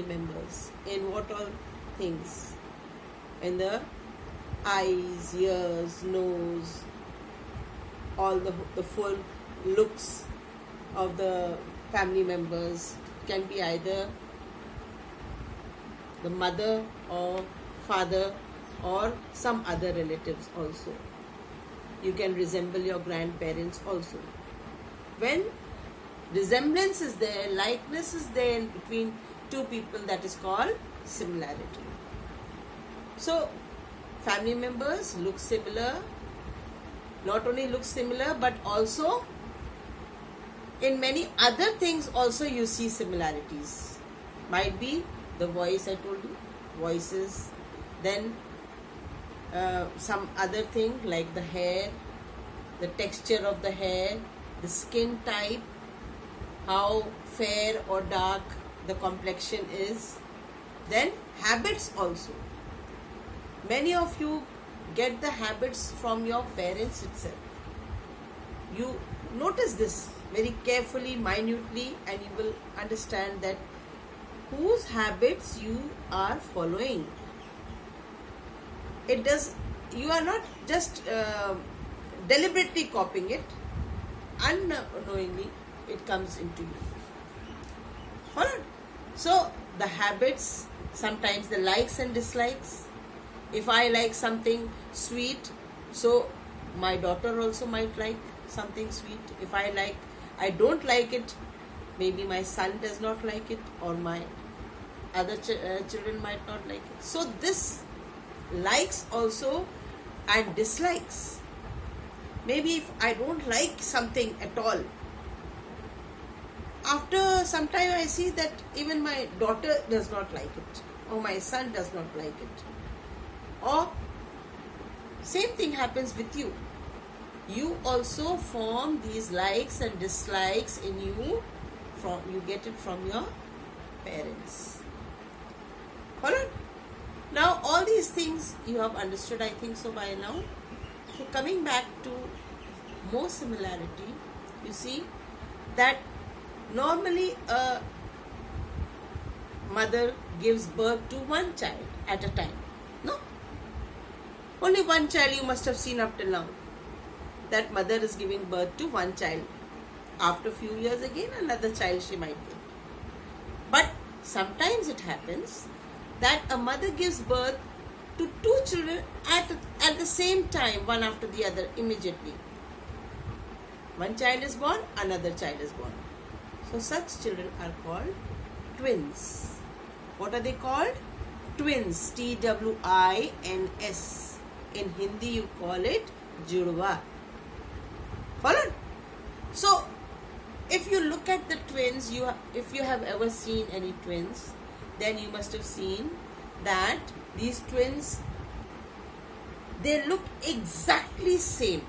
members in what all things? In the eyes, ears, nose, all the full looks of the family members can be either the mother or father or some other relatives also. You can resemble your grandparents also. When resemblance is there, likeness is there between two people, that is called similarity. So family members look similar, not only look similar but also in many other things also you see similarities. Might be the voice, I told you, voices, then some other thing like the hair, the texture of the hair, the skin type, how fair or dark the complexion is, then habits also. Many of you get the habits from your parents itself. You notice this very carefully, minutely, and you will understand that whose habits you are following. You are not just deliberately copying it, unknowingly it comes into you. Followed? So the habits, sometimes the likes and dislikes. If I like something sweet, so my daughter also might like something sweet. If I don't like it, maybe my son does not like it, or my other children might not like it. So this likes also and dislikes. Maybe if I don't like something at all, after some time I see that even my daughter does not like it, or my son does not like it. Or same thing happens with you. You also form these likes and dislikes in you, you get it from your parents. Followed? Now all these things you have understood, I think so by now. So coming back to more similarity, you see that normally a mother gives birth to one child at a time. No? Only one child you must have seen up till now. That mother is giving birth to one child. After a few years again another child she might get. But sometimes it happens that a mother gives birth to two children at the same time, one after the other, immediately. One child is born, another child is born. So such children are called twins. What are they called? Twins. Twins. In Hindi you call it judwa. Followed? So if you look at the twins, if you have ever seen any twins, then you must have seen that these twins, they look exactly same.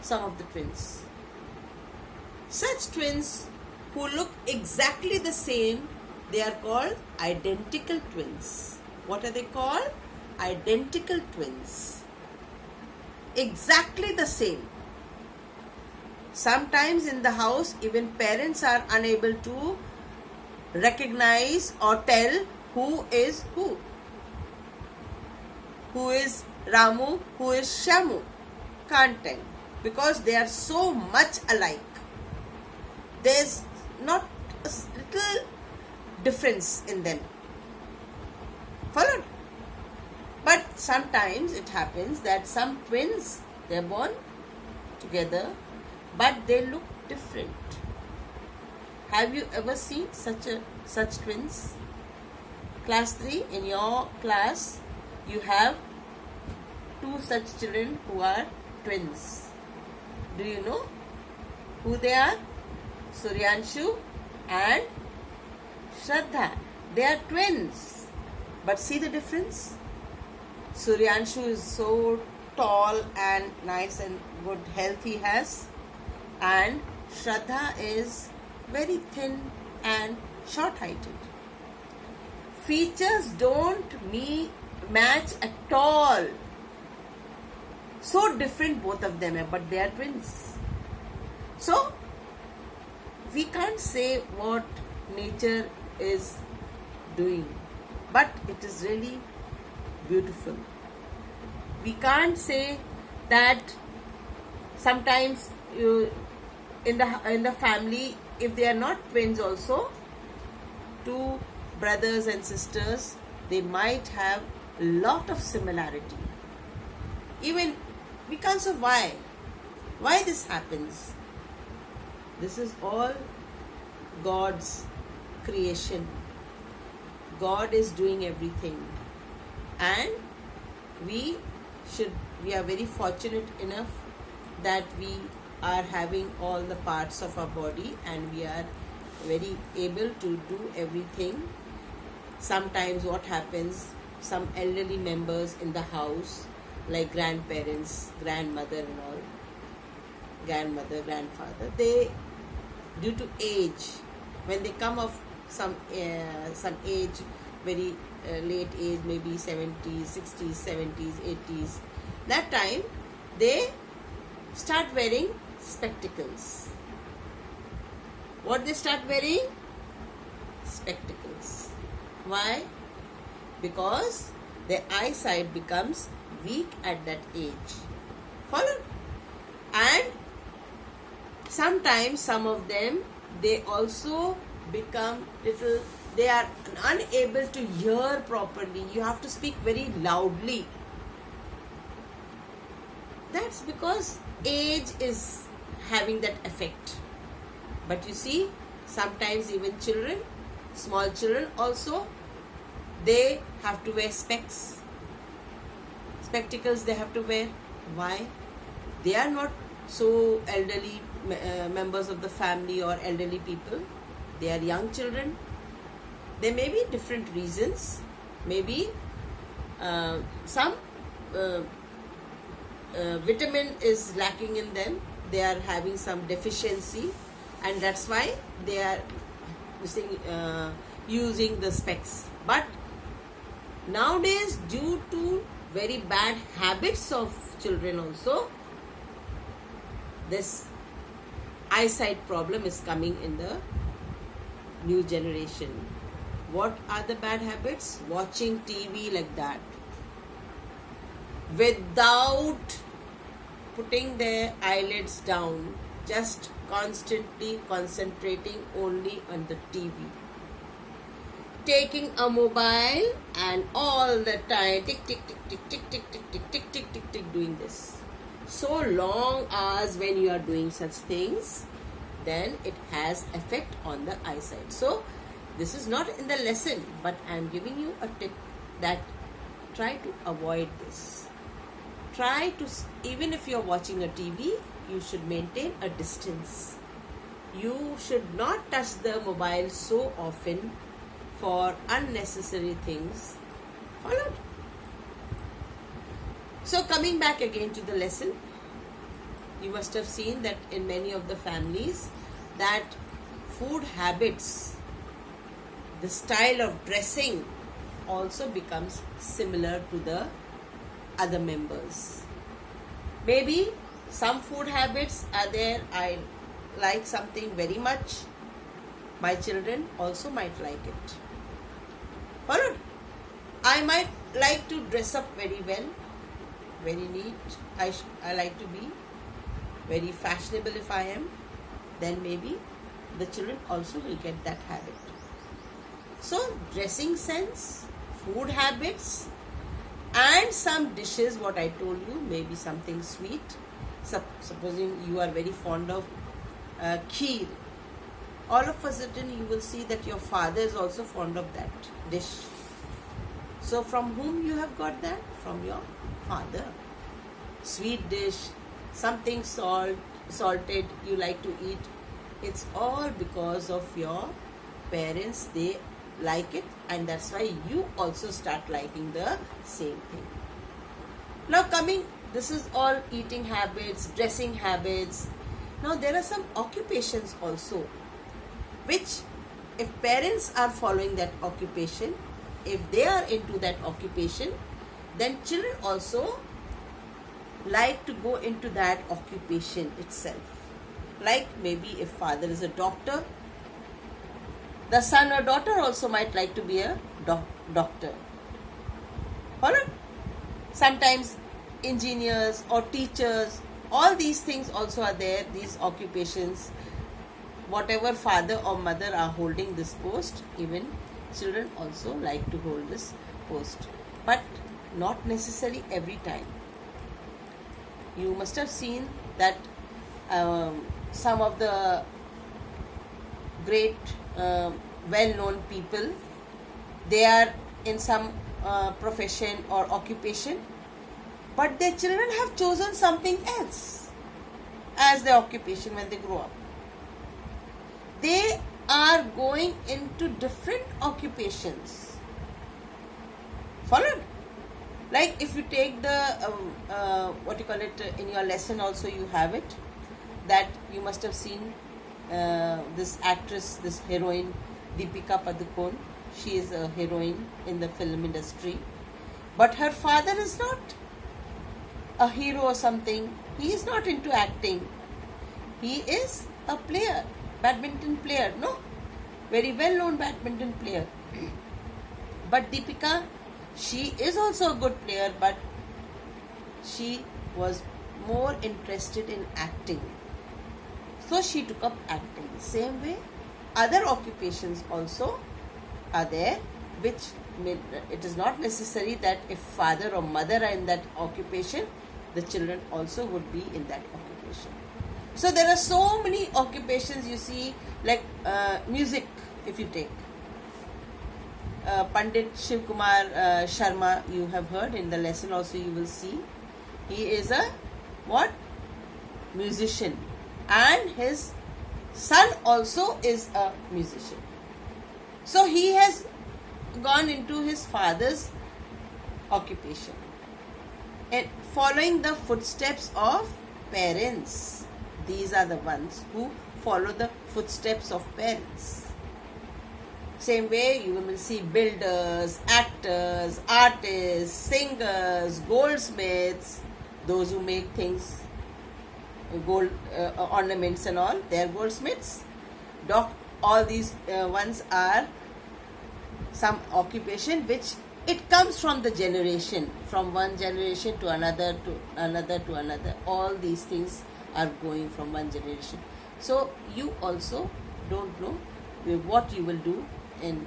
Some of the twins. Such twins who look exactly the same, they are called identical twins. What are they called? Identical twins. Exactly the same. Sometimes in the house, even parents are unable to recognize or tell who is who. Who is Ramu, who is Shamu. Can't tell, because they are so much alike. There's not a little difference in them. Followed? But sometimes it happens that some twins, they're born together, but they look different. Have you ever seen such twins? Class 3, in your class, you have two such children who are twins. Do you know who they are? Suryanshu and Shraddha. They are twins. But see the difference? Suryanshu is so tall and nice and good health he has. And Shraddha is very thin and short-heighted. Features don't match at all. So different both of them, but they are twins. So we can't say what nature is doing, but it is really beautiful. We can't say that sometimes in the family, if they are not twins also, two brothers and sisters, they might have a lot of similarity. Even we can't say why this happens. This is all God's creation. God is doing everything, and we are very fortunate enough that we are having all the parts of our body, and we are very able to do everything. Sometimes what happens, some elderly members in the house, like grandparents, grandmother and all, grandmother, grandfather, they, due to age, when they come of some age, very late age, maybe 70s, 60s, 70s, 80s, that time they start wearing spectacles. What they start wearing? Spectacles. Why? Because their eyesight becomes weak at that age. Followed? And sometimes some of them, they also become little, they are unable to hear properly. You have to speak very loudly. That's because age is having that effect. But you see, sometimes even children, small children also, they have to wear specs. Spectacles they have to wear. Why? They are not so elderly members of the family or elderly people. They are young children. There may be different reasons. Maybe some vitamin is lacking in them. They are having some deficiency, and that's why they are using the specs. But nowadays, due to very bad habits of children also, this eyesight problem is coming in the new generation. What are the bad habits? Watching TV like that, without putting their eyelids down, just constantly concentrating only on the TV. Taking a mobile and all the time tick tick tick tick tick tick tick tick tick tick tick tick doing this. So long as when you are doing such things, then it has effect on the eyesight. So this is not in the lesson, but I am giving you a tip that try to avoid this. Try to, even if you are watching a TV, you should maintain a distance. You should not touch the mobile so often for unnecessary things. Followed? So coming back again to the lesson, you must have seen that in many of the families that food habits, the style of dressing also becomes similar to the other members. Maybe some food habits are there. I like something very much. My children also might like it. Followed? I might like to dress up very well, very neat. I like to be very fashionable if I am. Then maybe the children also will get that habit. So dressing sense, food habits, and some dishes, what I told you, maybe something sweet. Supposing you are very fond of kheer, all of a sudden you will see that your father is also fond of that dish. So from whom you have got that? From your father. Sweet dish, something salted you like to eat. It's all because of your parents. They like it, and that's why you also start liking the same thing. Now this is all eating habits, dressing habits. Now there are some occupations also, which if parents are following that occupation, if they are into that occupation, then children also like to go into that occupation itself. Like maybe if father is a doctor, The son or daughter also might like to be a doctor. Alright? Sometimes engineers or teachers, all these things also are there, these occupations. Whatever father or mother are holding this post, even children also like to hold this post. But not necessary every time. You must have seen that some of the great well-known people, they are in some profession or occupation, but their children have chosen something else as their occupation when they grow up. They are going into different occupations. Followed? Like if you take the what you call it, in your lesson also you have it, that you must have seen this actress, this heroine Deepika Padukone. She is a heroine in the film industry, but her father is not a hero or something. He is not into acting. He is a player, badminton player, no? Very well known badminton player. But Deepika, she is also a good player, but she was more interested in acting. So she took up acting. Same way, other occupations also are there, which it is not necessary that if father or mother are in that occupation, the children also would be in that occupation. So there are so many occupations you see, like music, if you take. Pandit Shiv Kumar Sharma, you have heard in the lesson also, you will see. He is a what? Musician. And his son also is a musician. So he has gone into his father's occupation and following the footsteps of parents. These are the ones who follow the footsteps of parents. Same way you will see builders, actors, artists, singers, goldsmiths, those who make things, gold ornaments and all, they are goldsmiths. All these ones are some occupation which it comes from the generation, from one generation to another, to another, to another. All these things are going from one generation. So you also don't know what you will do in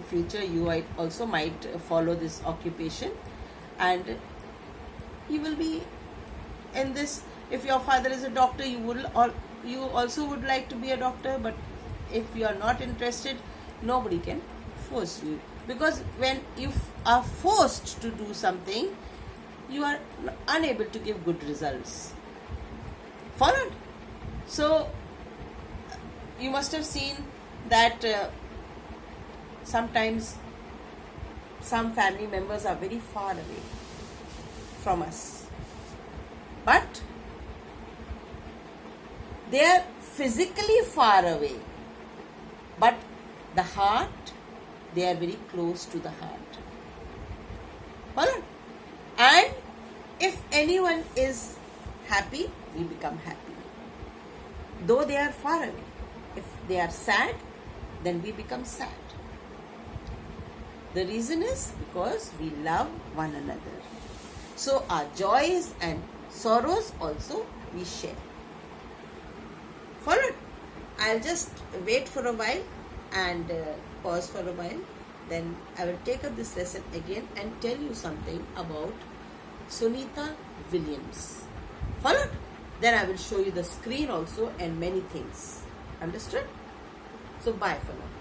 future. You also might follow this occupation, and you will be in this. If your father is a doctor, you also would like to be a doctor, but if you are not interested, nobody can force you, because when you are forced to do something, you are unable to give good results. Followed? So you must have seen that sometimes some family members are very far away from us, but they are physically far away, but the heart, they are very close to the heart. Alright? And if anyone is happy, we become happy, though they are far away. If they are sad, then we become sad. The reason is because we love one another. So our joys and sorrows also we share. Followed? I'll just wait for a while and pause for a while. Then I will take up this lesson again and tell you something about Sunita Williams. Followed? Then I will show you the screen also and many things. Understood? So bye for now.